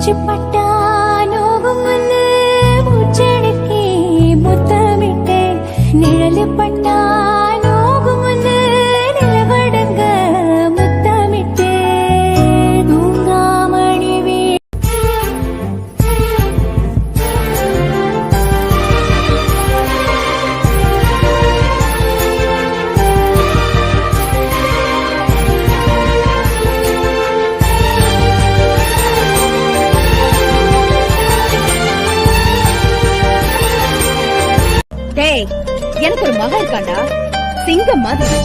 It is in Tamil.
மூச்சு பட்டா நோவும் முன்னு மூச்செடுக்கே முத்தமிட்டே நிழலு பட்டா நோவும் முன்னு நிலவடங்க முத்தமிட்டே தூங்காமணி டேய், எனக்கு ஒரு மகன் இருக்காண்டா, சிங்கம் மாதிரி.